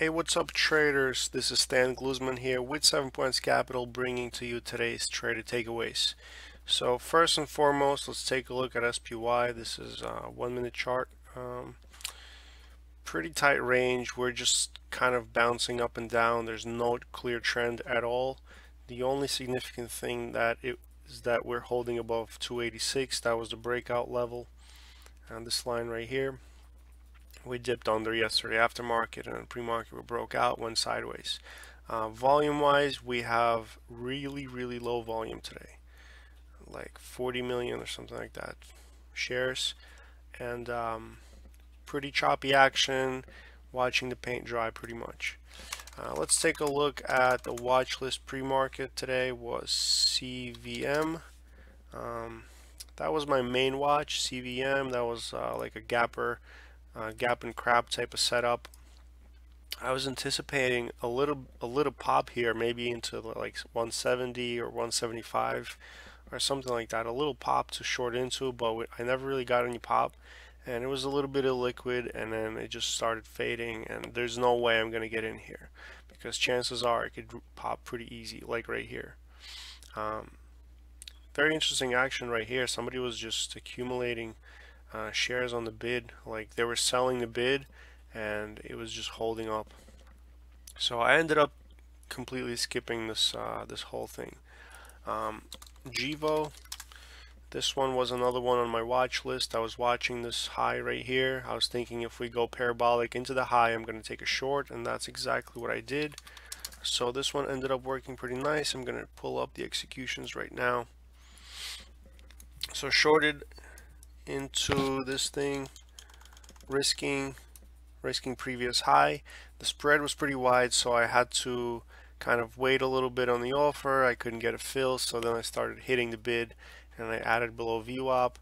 Hey, what's up, traders? This is Stan Gluzman here with 7 Points Capital, bringing to you today's trader takeaways. So first and foremost, let's take a look at SPY. This is a 1-minute chart. Pretty tight range. We're just kind of bouncing up and down. There's no clear trend at all. The only significant thing is that we're holding above 286. That was the breakout level on this line right here. We dipped under yesterday aftermarket, and pre-market we broke out, went sideways. Volume wise, we have really low volume today, like 40 million or something like that shares, and pretty choppy action, watching the paint dry pretty much. Let's take a look at the watch list. Pre-market today was CVM. That was my main watch, CVM. That was like a gap and crap type of setup. I was anticipating a little pop here, maybe into like 170 or 175 or something like that. A little pop to short into, but I never really got any pop, and it was a little bit illiquid, and then it just started fading. And there's no way I'm gonna get in here because chances are it could pop pretty easy, like right here. Very interesting action right here. Somebody was just accumulating shares on the bid, like they were selling the bid and it was just holding up. So I ended up completely skipping this whole thing. GEVO, this one was another one on my watch list. I was watching this high right here. I was thinking if we go parabolic into the high, I'm going to take a short, and that's exactly what I did. So this one ended up working pretty nice. I'm going to pull up the executions right now. So shorted into this thing, risking previous high. The spread was pretty wide, so I had to kind of wait a little bit on the offer. I couldn't get a fill, so then I started hitting the bid and I added below VWAP.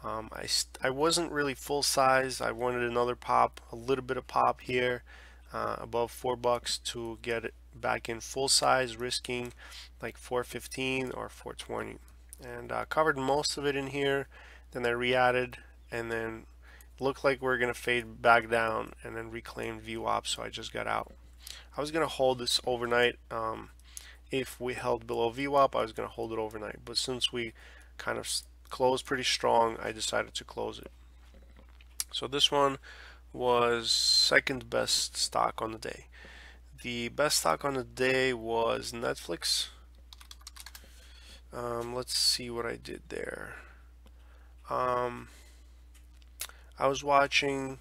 I wasn't really full size. I wanted another pop, a little bit of pop here above $4 to get it back in full size, risking like 415 or 420, and covered most of it in here. Then I re-added, and then looked like we're gonna fade back down and then reclaim VWAP, so I just got out. I was gonna hold this overnight. If we held below VWAP, I was gonna hold it overnight, but since we kind of closed pretty strong, I decided to close it. So this one was second best stock on the day. The best stock on the day was Netflix. Let's see what I did there. I was watching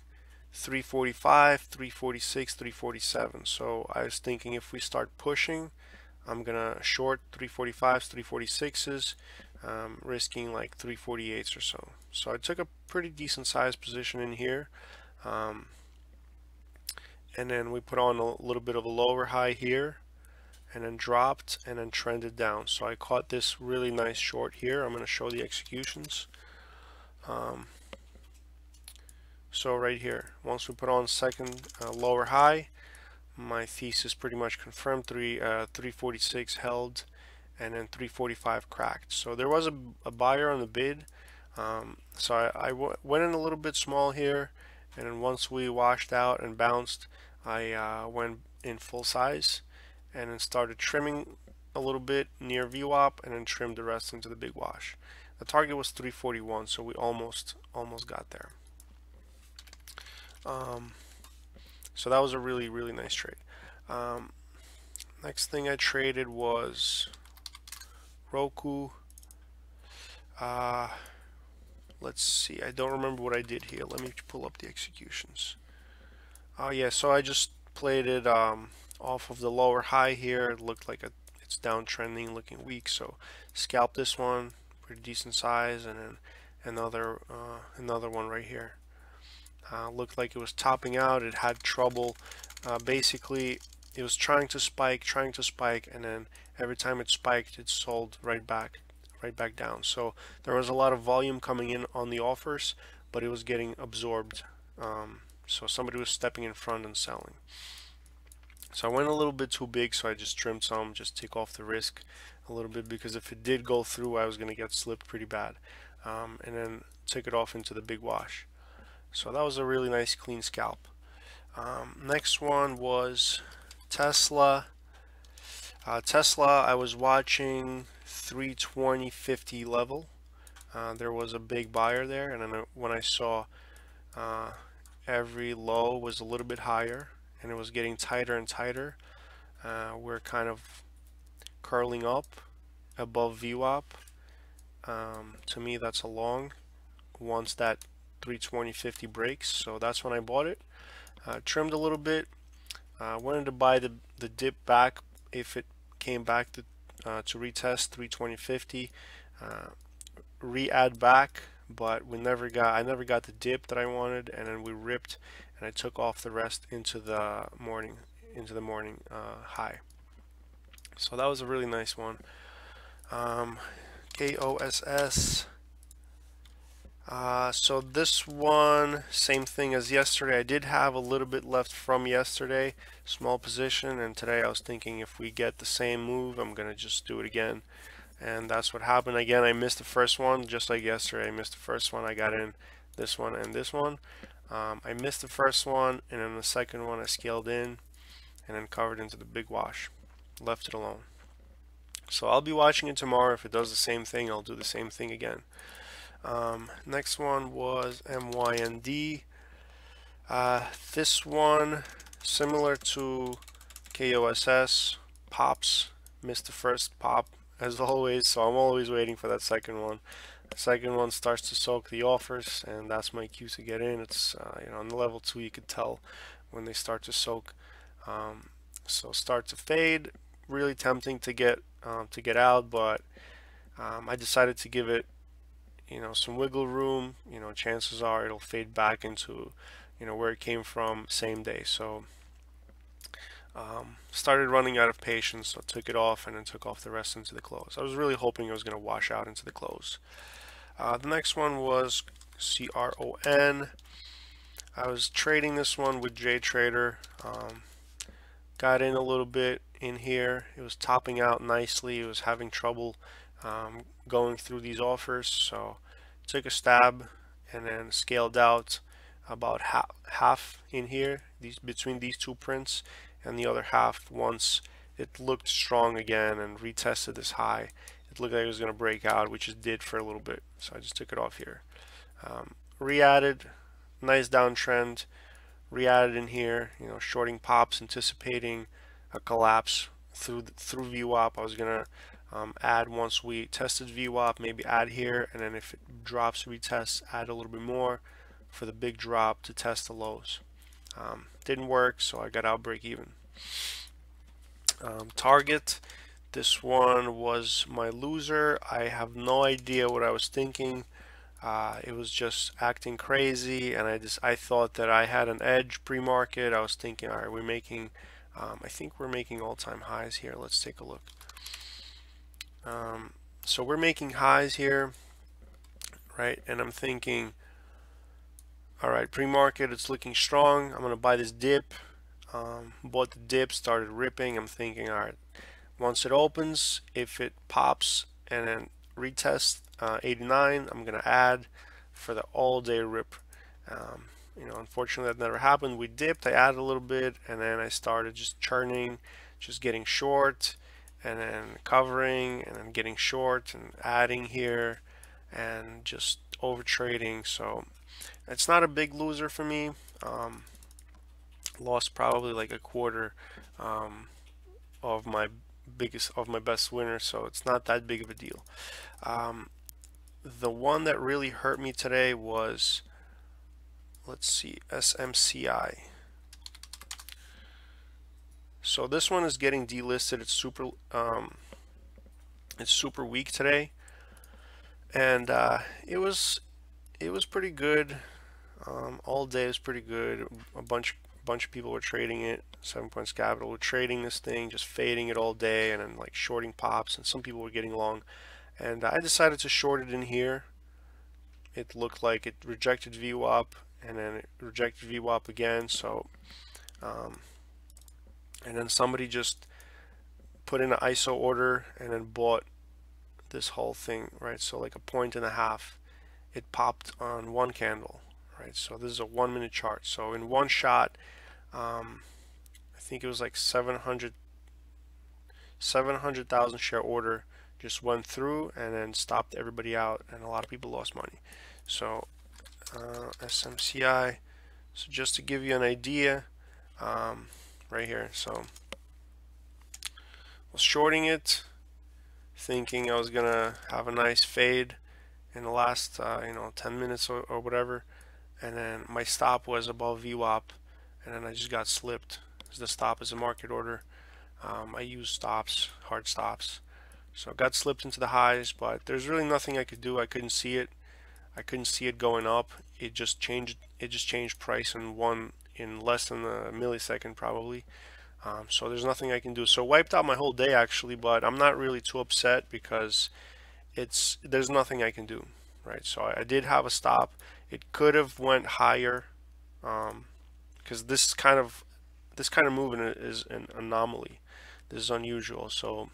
345, 346, 347. So I was thinking if we start pushing, I'm gonna short 345s, 346s, risking like 348s or so. So I took a pretty decent sized position in here. And then we put on a little bit of a lower high here, and then dropped and then trended down. So I caught this really nice short here. I'm going to show the executions. So right here, once we put on second lower high, my thesis pretty much confirmed. 346 held, and then 345 cracked. So there was a buyer on the bid. So I went in a little bit small here, and then once we washed out and bounced, I went in full size and then started trimming a little bit near VWAP, and then trimmed the rest into the big wash. The target was 341, so we almost got there. So that was a really nice trade. Next thing I traded was ROKU. Let's see, I don't remember what I did here. Let me pull up the executions. Oh yeah, so I just played it off of the lower high here. It looked like it's downtrending, looking weak, so scalp this one, pretty decent size, and then another one right here. Looked like it was topping out. It had trouble. Basically, it was trying to spike, and then every time it spiked, it sold right back down. So there was a lot of volume coming in on the offers, but it was getting absorbed. So somebody was stepping in front and selling. So I went a little bit too big, so I just trimmed some, just take off the risk a little bit, because if it did go through, I was going to get slipped pretty bad. And then took it off into the big wash. So that was a really nice clean scalp. Next one was Tesla. Tesla, I was watching 320.50 level. There was a big buyer there, and then when I saw uh, every low was a little bit higher and it was getting tighter and tighter, we're kind of curling up above VWAP. To me, that's a long once that 320.50 breaks, so that's when I bought it. Trimmed a little bit. Wanted to buy the dip back if it came back to retest 320.50, re-add back, but I never got the dip that I wanted, and then we ripped, and I took off the rest into the morning high. So that was a really nice one. KOSS. So this one, same thing as yesterday. I did have a little bit left from yesterday, small position, and today I was thinking if we get the same move, I'm gonna just do it again. And that's what happened. Again, I missed the first one, just like yesterday. I missed the first one. I got in this one and this one. I missed the first one, and then the second one I scaled in and then covered into the big wash. Left it alone. So I'll be watching it tomorrow. If it does the same thing, I'll do the same thing again. Next one was MYND. This one, similar to KOSS, pops. Missed the first pop as always, so I'm always waiting for that second one. The second one starts to soak the offers, and that's my cue to get in. It's on the level 2 you could tell when they start to soak. So start to fade, really tempting to get out, but I decided to give it some wiggle room. Chances are it'll fade back into where it came from same day. So started running out of patience, so took it off and then took off the rest into the close. I was really hoping it was going to wash out into the close. The next one was CRON. I was trading this one with JTrader. Got in a little bit in here. It was topping out nicely. It was having trouble going through these offers, so took a stab and then scaled out about half in here, between these two prints, and the other half once it looked strong again and retested this high. It looked like it was going to break out, which it did for a little bit, so I just took it off here. Re-added, nice downtrend, re-added in here, shorting pops, anticipating a collapse through VWAP. I was going to add once we tested VWAP, maybe add here, and then if it drops, retest, add a little bit more for the big drop to test the lows. Didn't work, so I got out break even. Target, this one was my loser. I have no idea what I was thinking. It was just acting crazy, and I thought that I had an edge pre-market. I was thinking, all right, we're making I think we're making all-time highs here. Let's take a look. So we're making highs here, right? And I'm thinking, all right, pre-market, it's looking strong. I'm gonna buy this dip. Bought the dip, started ripping. I'm thinking, all right, once it opens, if it pops and then retest 89, I'm gonna add for the all-day rip. Unfortunately that never happened. We dipped, I added a little bit, and then I started just churning, just getting short, and then covering, and then getting short and adding here, and just over trading. So it's not a big loser for me. Lost probably like a quarter of my best winner, so it's not that big of a deal. The one that really hurt me today was, let's see, SMCI. So this one is getting delisted. It's super weak today, and it was pretty good. All day was pretty good. A bunch of people were trading it. 7 Points Capital were trading this thing, just fading it all day, and then like shorting pops, and some people were getting long. And I decided to short it in here. It looked like it rejected VWAP, and then it rejected VWAP again. So, and then somebody just put in an ISO order and then bought this whole thing, right? So like 1.5 points, it popped on one candle, right? So this is a 1 minute chart. So in one shot, I think it was like 700,000 share order just went through and then stopped everybody out, and a lot of people lost money. So SMCI, so just to give you an idea, right here, so I was shorting it thinking I was gonna have a nice fade in the last 10 minutes or whatever, and then my stop was above VWAP, and then I just got slipped. The stop is a market order. I use stops, hard stops, so I got slipped into the highs, but there's really nothing I could do. I couldn't see it. I couldn't see it going up. It just changed price in less than a millisecond probably. So there's nothing I can do. So wiped out my whole day actually, but I'm not really too upset because there's nothing I can do, right? So I did have a stop. It could have went higher, because this kind of movement is an anomaly. This is unusual. So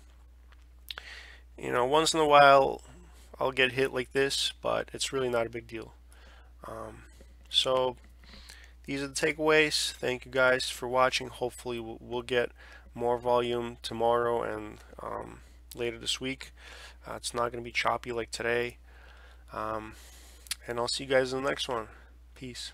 once in a while I'll get hit like this, but it's really not a big deal. So these are the takeaways. Thank you guys for watching. Hopefully we'll get more volume tomorrow and later this week. It's not going to be choppy like today. And I'll see you guys in the next one. Peace.